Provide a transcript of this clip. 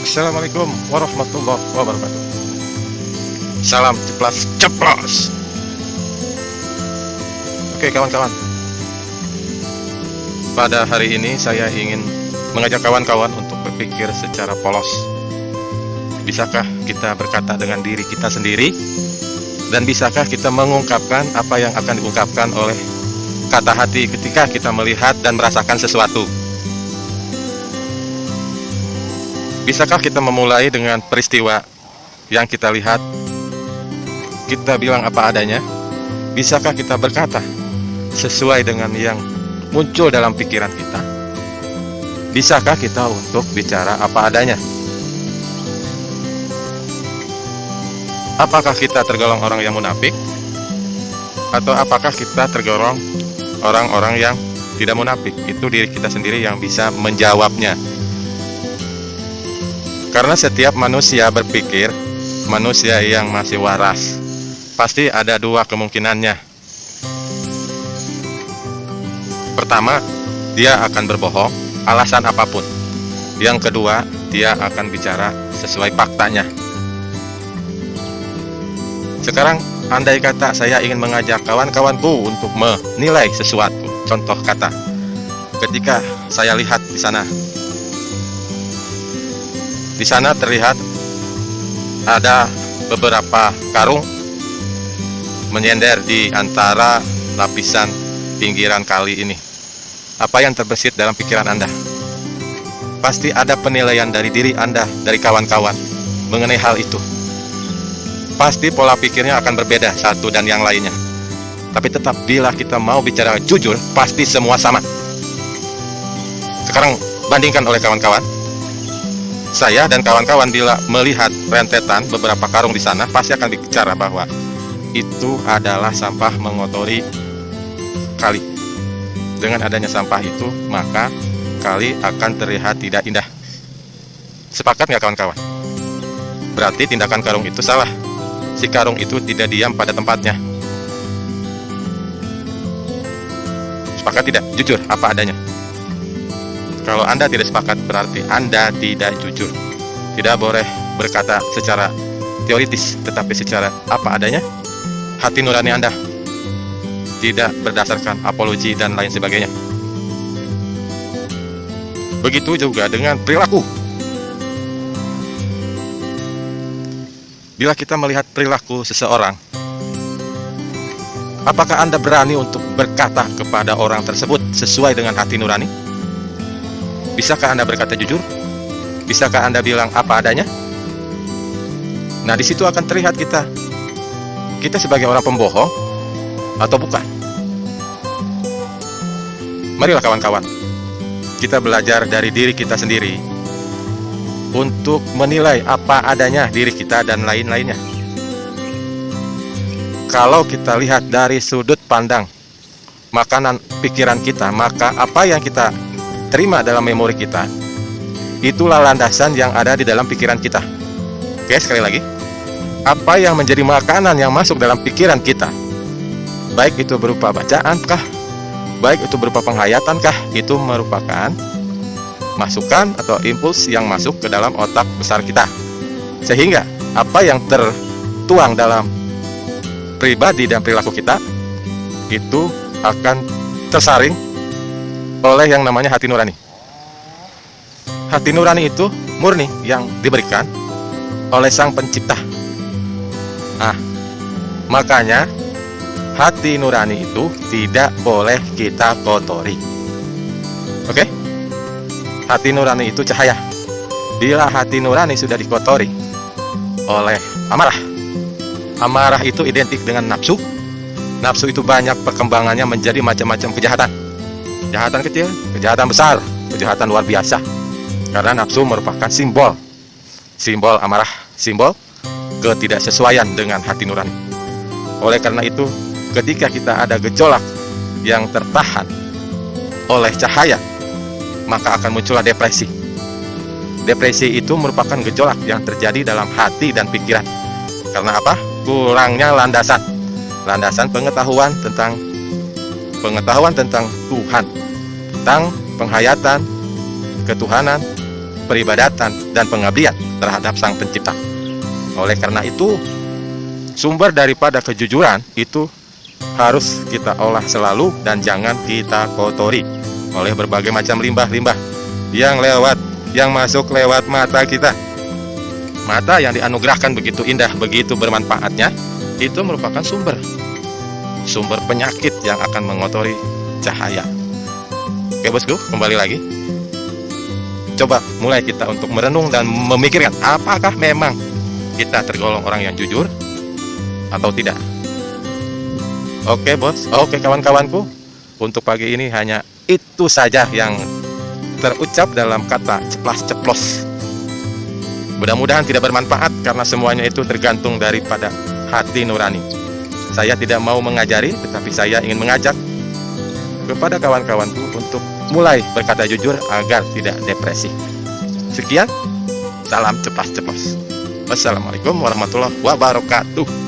Assalamualaikum warahmatullahi wabarakatuh. Salam ceplas ceplos. Oke kawan-kawan, pada hari ini saya ingin mengajak kawan-kawan untuk berpikir secara polos. Bisakah kita berkata dengan diri kita sendiri? Dan bisakah kita mengungkapkan apa yang akan diungkapkan oleh kata hati ketika kita melihat dan merasakan sesuatu? Bisakah kita memulai dengan peristiwa yang kita lihat, kita bilang apa adanya? Bisakah kita berkata sesuai dengan yang muncul dalam pikiran kita? Bisakah kita untuk bicara apa adanya? Apakah kita tergolong orang yang munafik? Atau apakah kita tergolong orang-orang yang tidak munafik? Itu diri kita sendiri yang bisa menjawabnya. Karena setiap manusia berpikir, manusia yang masih waras, pasti ada dua kemungkinannya. Pertama, dia akan berbohong, alasan apapun. Yang kedua, dia akan bicara sesuai faktanya. Sekarang, andai kata saya ingin mengajak kawan-kawanku untuk menilai sesuatu. Contoh kata, ketika saya lihat di sana terlihat ada beberapa karung menyender di antara lapisan pinggiran kali ini. Apa yang terbesit dalam pikiran Anda? Pasti ada penilaian dari diri Anda, dari kawan-kawan mengenai hal itu. Pasti pola pikirnya akan berbeda satu dan yang lainnya. Tapi tetap bila kita mau bicara jujur, pasti semua sama. Sekarang bandingkan oleh kawan-kawan. Saya dan kawan-kawan bila melihat rentetan beberapa karung di sana, pasti akan bicara bahwa itu adalah sampah mengotori kali. Dengan adanya sampah itu, maka kali akan terlihat tidak indah. Sepakat nggak kawan-kawan? Berarti tindakan karung itu salah. Si karung itu tidak diam pada tempatnya. Sepakat tidak? Jujur apa adanya. Kalau Anda tidak sepakat, berarti Anda tidak jujur. Tidak boleh berkata secara teoritis, tetapi secara apa adanya. Hati nurani Anda, tidak berdasarkan apologi dan lain sebagainya. Begitu juga dengan perilaku. Bila kita melihat perilaku seseorang, apakah Anda berani untuk berkata kepada orang tersebut sesuai dengan hati nurani? Bisakah Anda berkata jujur? Bisakah Anda bilang apa adanya? Nah, di situ akan terlihat kita sebagai orang pembohong atau bukan. Marilah kawan-kawan, kita belajar dari diri kita sendiri untuk menilai apa adanya diri kita dan lain-lainnya. Kalau kita lihat dari sudut pandang makanan pikiran kita, maka apa yang kita terima dalam memori kita, itulah landasan yang ada di dalam pikiran kita. Oke, sekali lagi, apa yang menjadi makanan yang masuk dalam pikiran kita, baik itu berupa bacaan kah, baik itu berupa penghayatan kah, itu merupakan masukan atau impuls yang masuk ke dalam otak besar kita. Sehingga apa yang tertuang dalam pribadi dan perilaku kita, itu akan tersaring oleh yang namanya hati nurani. Hati nurani itu murni yang diberikan oleh Sang Pencipta. Nah, makanya hati nurani itu tidak boleh kita kotori. Oke? Hati nurani itu cahaya. Bila hati nurani sudah dikotori oleh amarah, amarah itu identik dengan nafsu. Nafsu itu banyak perkembangannya menjadi macam-macam kejahatan. Kejahatan kecil, kejahatan besar, kejahatan luar biasa. Karena nafsu merupakan simbol amarah, simbol ketidaksesuaian dengan hati nurani. Oleh karena itu, ketika kita ada gejolak yang tertahan oleh cahaya, maka akan muncullah depresi. Depresi itu merupakan gejolak yang terjadi dalam hati dan pikiran. Karena apa? Kurangnya landasan pengetahuan tentang Tuhan, tentang penghayatan ketuhanan, peribadatan, dan pengabdian terhadap Sang Pencipta. Oleh karena itu, sumber daripada kejujuran itu harus kita olah selalu dan jangan kita kotori oleh berbagai macam limbah-limbah yang masuk lewat mata kita. Mata yang dianugerahkan begitu indah, begitu bermanfaatnya, itu merupakan sumber penyakit yang akan mengotori cahaya. Oke bosku, kembali lagi. Coba mulai kita untuk merenung dan memikirkan apakah memang kita tergolong orang yang jujur atau tidak. Oke bos, oke kawan-kawanku, untuk pagi ini hanya itu saja yang terucap dalam kata ceplas-ceplos. Mudah-mudahan tidak bermanfaat karena semuanya itu tergantung daripada hati nurani. Saya tidak mau mengajari, tetapi saya ingin mengajak kepada kawan-kawanku untuk mulai berkata jujur agar tidak depresi. Sekian, salam ceplas-ceplos. Wassalamualaikum warahmatullahi wabarakatuh.